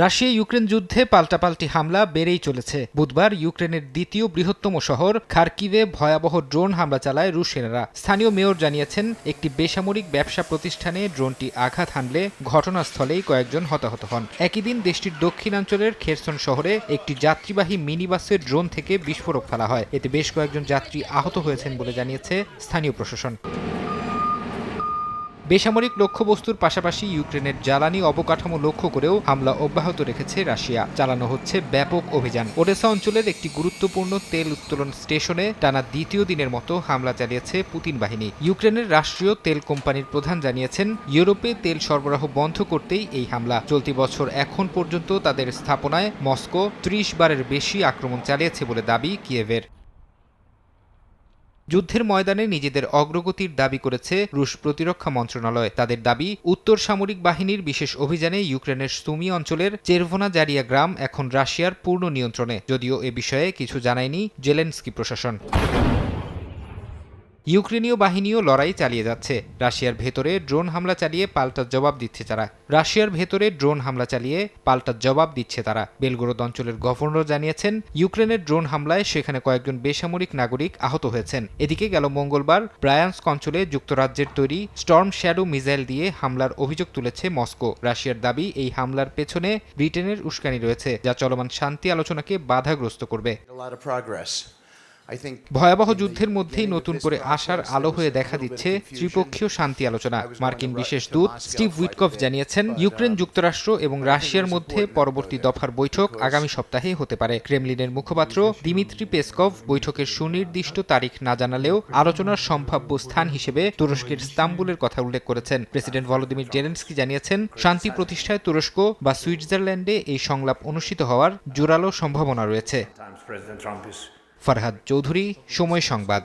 Russia Ukraine যুদ্ধে পাল্টাপাল্টি হামলা বেড়েই চলেছে। বুধবার ইউক্রেনের দ্বিতীয় বৃহত্তম শহর খার্কিভে ভয়াবহ ড্রোন হামলা চালায় রুশ সেনারা। স্থানীয় মেয়র জানিয়েছেন, একটি বেসামরিক ব্যবসা প্রতিষ্ঠানে ড্রোনটি আঘাত হানলে ঘটনাস্থলেই কয়েকজন হতাহত হন। একই দিন দেশটির দক্ষিণাঞ্চলের খেরসন শহরে একটি যাত্রীবাহী মিনিবাসের ড্রোন থেকে বিস্ফোরক ফেলা হয়। এতে বেশ কয়েকজন যাত্রী আহত হয়েছেন বলে জানিয়েছে স্থানীয় প্রশাসন। বেসামরিক লক্ষ্যবস্তুর পাশাপাশি ইউক্রেনের জ্বালানি অবকাঠামো লক্ষ্য করেও হামলা অব্যাহত রেখেছে রাশিয়া। চালানো হচ্ছে ব্যাপক অভিযান। ওডেসা অঞ্চলের একটি গুরুত্বপূর্ণ তেল উত্তোলন স্টেশনে টানা দ্বিতীয় দিনের মতো হামলা চালিয়েছে পুতিন বাহিনী। ইউক্রেনের রাষ্ট্রীয় তেল কোম্পানির প্রধান জানিয়েছেন, ইউরোপে তেল সরবরাহ বন্ধ করতেই এই হামলা। চলতি বছর এখন পর্যন্ত তাদের স্থাপনায় মস্কো ৩০ বারের বেশি আক্রমণ চালিয়েছে বলে দাবি কিয়েভের। যুদ্ধের ময়দানে নিজেদের অগ্রগতির দাবি করেছে রুশ প্রতিরক্ষা মন্ত্রণালয়। তাদের দাবি, উত্তর সামরিক বাহিনীর বিশেষ অভিযানে ইউক্রেনের সুমি অঞ্চলের চেরভোনা জারিয়া গ্রাম এখন রাশিয়ার পূর্ণ নিয়ন্ত্রণে। যদিও এ বিষয়ে কিছু জানায়নি জেলেনস্কি প্রশাসন। ইউক্রেনীয় বাহিনীও লড়াই চালিয়ে যাচ্ছে। রাশিয়ার ভেতরে ড্রোন হামলা চালিয়ে পাল্টা জবাব দিচ্ছে তারা। বেলগোরদ অঞ্চলের গভর্নর জানিয়েছেন, ইউক্রেনের ড্রোন হামলায় সেখানে কয়েকজন বেসামরিক নাগরিক আহত হয়েছেন। এদিকে গেল মঙ্গলবার ব্রায়ান্স্ক অঞ্চলে যুক্তরাজ্যের তৈরি স্টর্ম শ্যাডো মিসাইল দিয়ে হামলার অভিযোগ তুলেছে মস্কো। রাশিয়ার দাবি, এই হামলার পেছনে ব্রিটেনের উস্কানি রয়েছে, যা চলমান শান্তি আলোচনাকে বাধাগ্রস্ত করবে। ভয়াবহ যুদ্ধের মধ্যেই নতুন করে আশার আলো হয়ে দেখা দিচ্ছে ত্রিপক্ষীয় শান্তি আলোচনা। মার্কিন বিশেষ দূত স্টিভ উইটকফ জানিয়েছেন, ইউক্রেন, যুক্তরাষ্ট্র এবং রাশিয়ার মধ্যে পরবর্তী দফার বৈঠক আগামী সপ্তাহে হতে পারে। ক্রেমলিনের মুখপাত্র দিমিত্রি পেসকভ বৈঠকের সুনির্দিষ্ট তারিখ না জানালেও আলোচনার সম্ভাব্য স্থান হিসেবে তুরস্কের ইস্তাম্বুলের কথা উল্লেখ করেছেন। প্রেসিডেন্ট ভলোদিমির জেলেনস্কি জানিয়েছেন, শান্তি প্রতিষ্ঠায় তুরস্ক বা সুইজারল্যান্ডে এই সংলাপ অনুষ্ঠিত হওয়ার জোরালো সম্ভাবনা রয়েছে। ফরহাদ চৌধুরী, সময় সংবাদ।